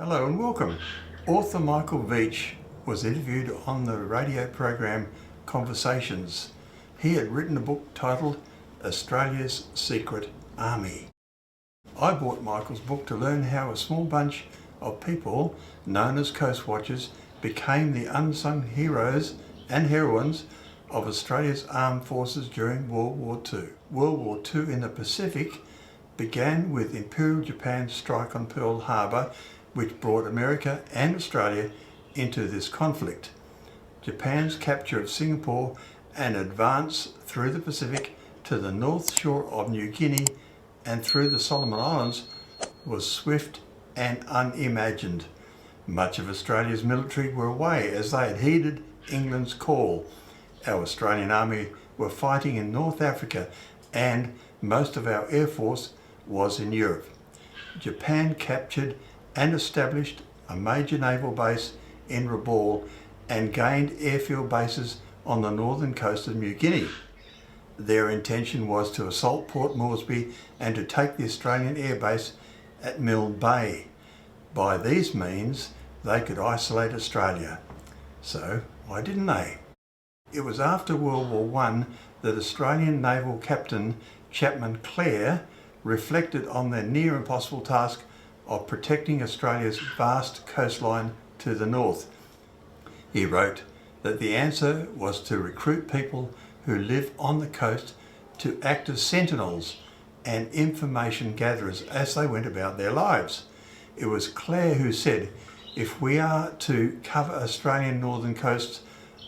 Hello and welcome. Author Michael Veitch was interviewed on the radio program Conversations. He had written a book titled Australia's Secret Army. I bought Michael's book to learn how a small bunch of people known as Coastwatchers became the unsung heroes and heroines of Australia's armed forces during World War II. World War II in the Pacific began with Imperial Japan's strike on Pearl Harbor, which brought America and Australia into this conflict. Japan's capture of Singapore and advance through the Pacific to the north shore of New Guinea and through the Solomon Islands was swift and unimagined. Much of Australia's military were away as they had heeded England's call. Our Australian Army were fighting in North Africa and most of our Air Force was in Europe. Japan captured and established a major naval base in Rabaul and gained airfield bases on the northern coast of New Guinea. Their intention was to assault Port Moresby and to take the Australian air base at Milne Bay. By these means, they could isolate Australia. So, why didn't they? It was after World War I that Australian Naval Captain Chapman Clare reflected on their near impossible task of protecting Australia's vast coastline to the north. He wrote that the answer was to recruit people who live on the coast to act as sentinels and information gatherers as they went about their lives. It was Clare who said, if we are to cover Australian northern coasts,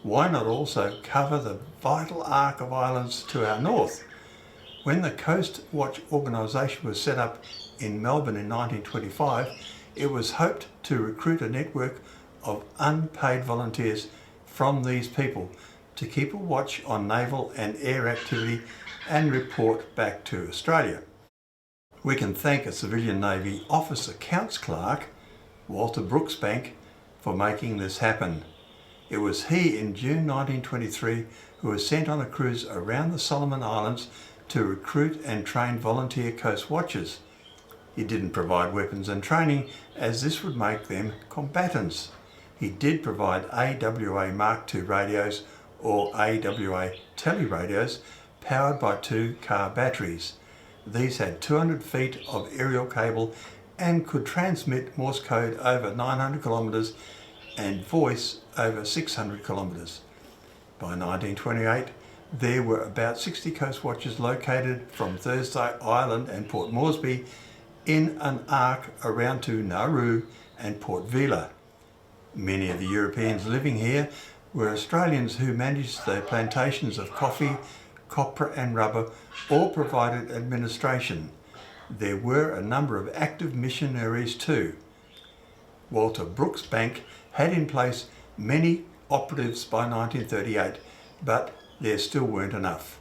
why not also cover the vital arc of islands to our north? When the Coast Watch organisation was set up in Melbourne in 1925, it was hoped to recruit a network of unpaid volunteers from these people to keep a watch on naval and air activity and report back to Australia. We can thank a civilian Navy Office Accounts Clerk, Walter Brooksbank, for making this happen. It was he in June 1923 who was sent on a cruise around the Solomon Islands to recruit and train volunteer coast watchers. He didn't provide weapons and training as this would make them combatants. He did provide AWA Mark II radios or AWA telерadios powered by 2 car batteries. These had 200 feet of aerial cable and could transmit Morse code over 900 kilometres and voice over 600 kilometres. By 1928, there were about 60 Coastwatchers located from Thursday Island and Port Moresby in an arc around to Nauru and Port Vila. Many of the Europeans living here were Australians who managed their plantations of coffee, copra and rubber, or provided administration. There were a number of active missionaries too. Walter Brooksbank had in place many operatives by 1938, but there still weren't enough.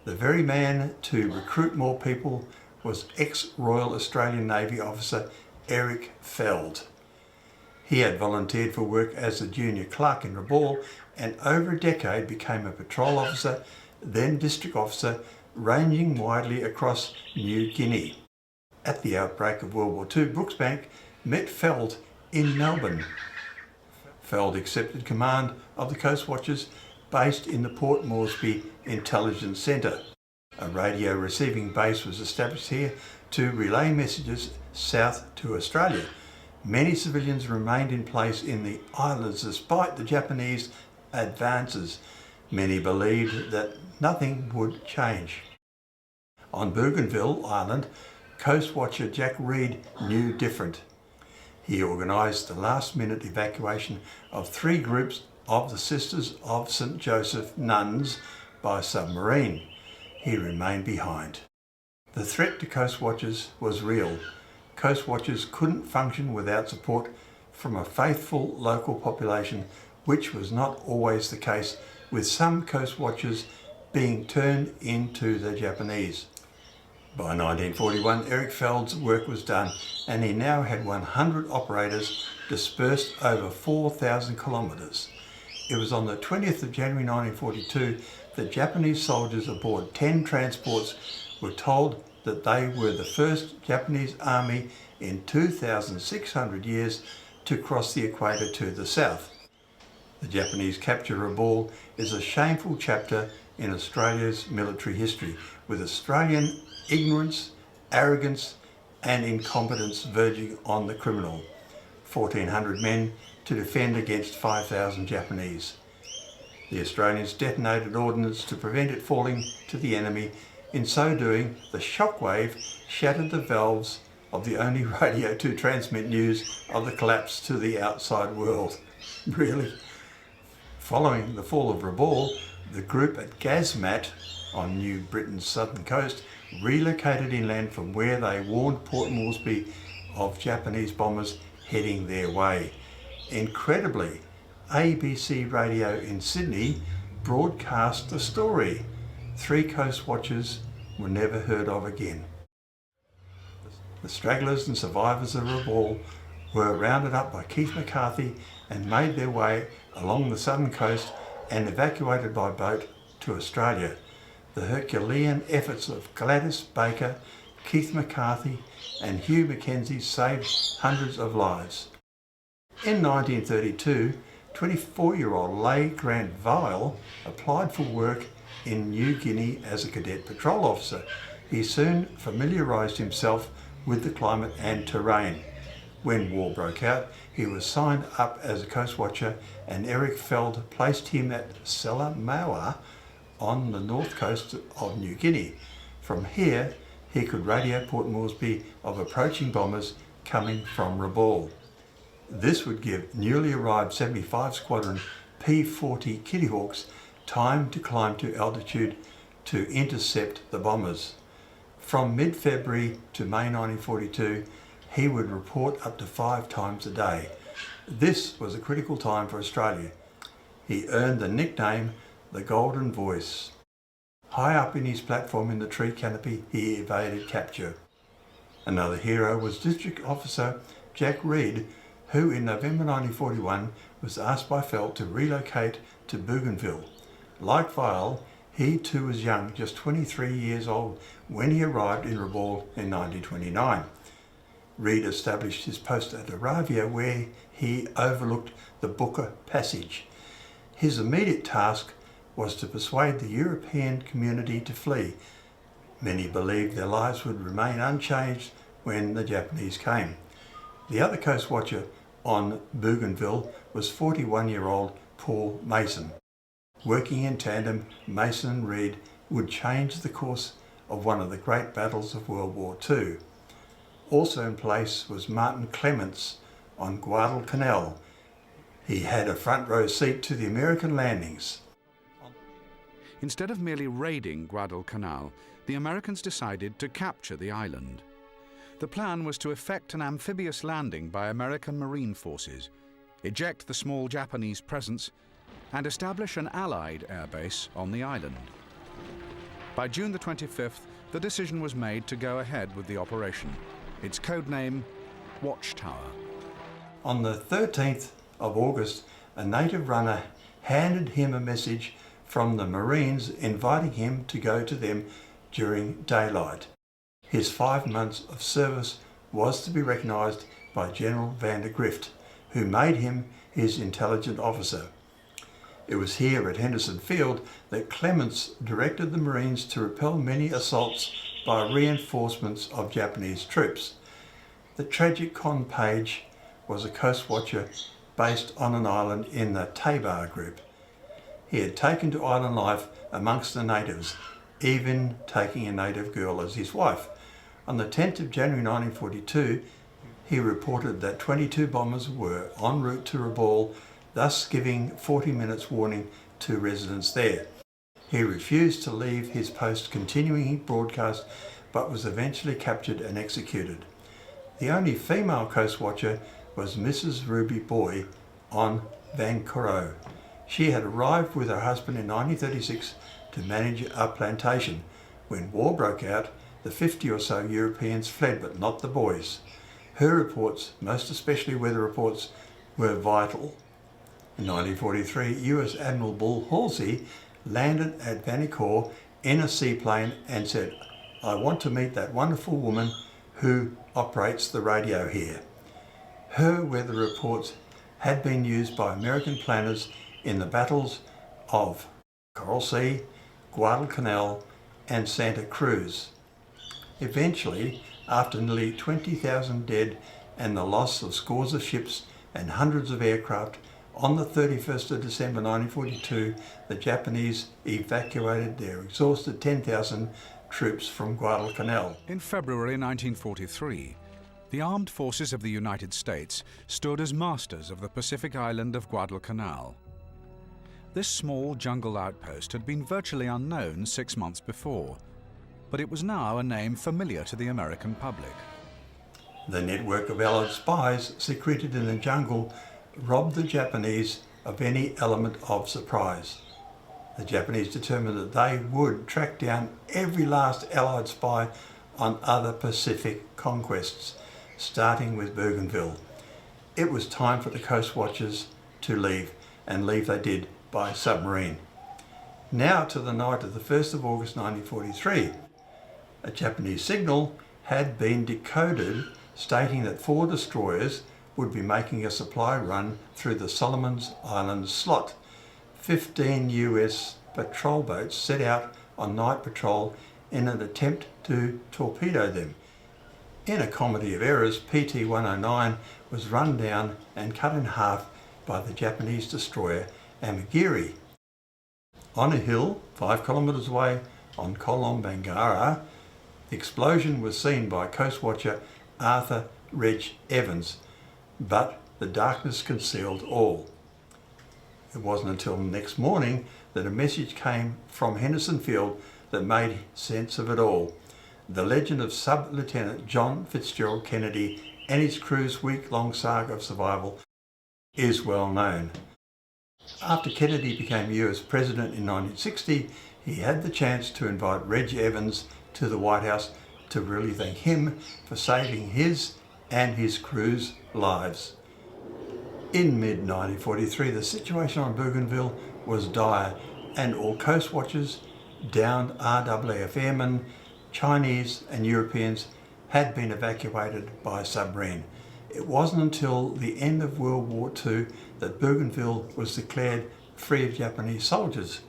The very man to recruit more people was ex-Royal Australian Navy officer Eric Feld. He had volunteered for work as a junior clerk in Rabaul and over a decade became a patrol officer, then district officer, ranging widely across New Guinea. At the outbreak of World War II, Brooksbank met Feld in Melbourne. Feld accepted command of the Coastwatchers based in the Port Moresby Intelligence Centre. A radio receiving base was established here to relay messages south to Australia. Many civilians remained in place in the islands despite the Japanese advances. Many believed that nothing would change. On Bougainville Island, Coastwatcher Jack Reed knew different. He organised the last-minute evacuation of 3 groups of the Sisters of St. Joseph nuns by submarine. He remained behind. The threat to Coastwatchers was real. Coastwatchers couldn't function without support from a faithful local population, which was not always the case, with some Coastwatchers being turned into the Japanese. By 1941, Eric Feld's work was done and he now had 100 operators dispersed over 4,000 kilometres. It was on the 20th of January 1942 that Japanese soldiers aboard 10 transports were told that they were the first Japanese army in 2,600 years to cross the equator to the south. The Japanese capture of Rabaul is a shameful chapter in Australia's military history, with Australian ignorance, arrogance and incompetence verging on the criminal. 1,400 men to defend against 5,000 Japanese. The Australians detonated ordnance to prevent it falling to the enemy. In so doing, the shockwave shattered the valves of the only radio to transmit news of the collapse to the outside world. Really? Following the fall of Rabaul, the group at Gazmat on New Britain's southern coast relocated inland from where they warned Port Moresby of Japanese bombers heading their way. Incredibly, ABC Radio in Sydney broadcast the story. 3 coastwatchers were never heard of again. The stragglers and survivors of Rabaul were rounded up by Keith McCarthy and made their way along the southern coast and evacuated by boat to Australia. The Herculean efforts of Gladys Baker, Keith McCarthy and Hugh Mackenzie saved hundreds of lives. In 1932, 24-year-old Leigh Grant Vile applied for work in New Guinea as a cadet patrol officer. He soon familiarised himself with the climate and terrain. When war broke out, he was signed up as a coast watcher and Eric Feld placed him at Salamaua on the north coast of New Guinea. From here, he could radio Port Moresby of approaching bombers coming from Rabaul. This would give newly arrived 75 Squadron P-40 Kittyhawks time to climb to altitude to intercept the bombers. From mid-February to May 1942, he would report up to 5 times a day. This was a critical time for Australia. He earned the nickname the Golden Voice. High up in his platform in the tree canopy, he evaded capture. Another hero was District Officer Jack Reed, who in November 1941 was asked by Felt to relocate to Bougainville. Like Vile, he too was young, just 23 years old, when he arrived in Rabaul in 1929. Reed established his post at Aravia, where he overlooked the Booker Passage. His immediate task was to persuade the European community to flee. Many believed their lives would remain unchanged when the Japanese came. The other coast watcher on Bougainville was 41-year-old Paul Mason. Working in tandem, Mason and Reed would change the course of one of the great battles of World War II. Also in place was Martin Clements on Guadalcanal. He had a front row seat to the American landings. Instead of merely raiding Guadalcanal, the Americans decided to capture the island. The plan was to effect an amphibious landing by American Marine forces, eject the small Japanese presence, and establish an Allied airbase on the island. By June the 25th, the decision was made to go ahead with the operation. Its code name, Watchtower. On the 13th of August, a native runner handed him a message from the Marines inviting him to go to them during daylight. His 5 months of service was to be recognised by General van der Grift, who made him his intelligence officer. It was here at Henderson Field that Clements directed the Marines to repel many assaults by reinforcements of Japanese troops. The tragic Con Page was a coast watcher based on an island in the Tabar group. He had taken to island life amongst the natives, even taking a native girl as his wife. On the 10th of January 1942, he reported that 22 bombers were en route to Rabaul, thus giving 40 minutes warning to residents there. He refused to leave his post, continuing his broadcast, but was eventually captured and executed. The only female coast watcher was Mrs. Ruby Boy on Vancouver. She had arrived with her husband in 1936 to manage a plantation. When war broke out, the 50 or so Europeans fled, but not the boys. Her reports, most especially weather reports, were vital. In 1943, US Admiral Bull Halsey landed at Vancouver in a seaplane and said, "I want to meet that wonderful woman who operates the radio here. Her weather reports had been used by American planners in the battles of Coral Sea, Guadalcanal and Santa Cruz. Eventually, after nearly 20,000 dead and the loss of scores of ships and hundreds of aircraft, on the 31st of December 1942, the Japanese evacuated their exhausted 10,000 troops from Guadalcanal. In February 1943, the armed forces of the United States stood as masters of the Pacific island of Guadalcanal. This small jungle outpost had been virtually unknown 6 months before, but it was now a name familiar to the American public. The network of Allied spies secreted in the jungle robbed the Japanese of any element of surprise. The Japanese determined that they would track down every last Allied spy on other Pacific conquests, starting with Bougainville. It was time for the Coastwatchers to leave, and leave they did by submarine. Now to the night of the 1st of August 1943, a Japanese signal had been decoded stating that 4 destroyers would be making a supply run through the Solomons Islands slot. 15 US patrol boats set out on night patrol in an attempt to torpedo them. In a comedy of errors, PT-109 was run down and cut in half by the Japanese destroyer Amagiri. On a hill 5 kilometres away on Kolom Bangara, the explosion was seen by Coastwatcher Arthur Reg Evans, but the darkness concealed all. It wasn't until the next morning that a message came from Henderson Field that made sense of it all. The legend of Sub-Lieutenant John Fitzgerald Kennedy and his crew's week-long saga of survival is well known. After Kennedy became US President in 1960, he had the chance to invite Reg Evans to the White House to really thank him for saving his and his crew's lives. In mid-1943, the situation on Bougainville was dire, and all Coastwatchers, downed RAAF airmen, Chinese and Europeans had been evacuated by submarine. It wasn't until the end of World War II that Bougainville was declared free of Japanese soldiers.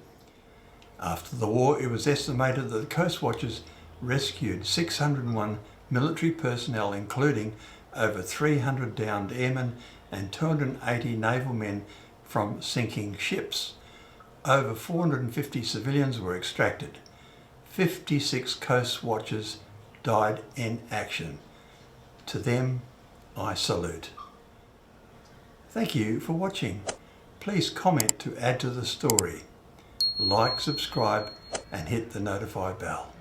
After the war, it was estimated that the Coastwatchers rescued 601 military personnel, including over 300 downed airmen and 280 naval men from sinking ships. Over 450 civilians were extracted. 56 Coastwatchers died in action. To them, I salute. Thank you for watching. Please comment to add to the story. Like, subscribe and hit the notify bell.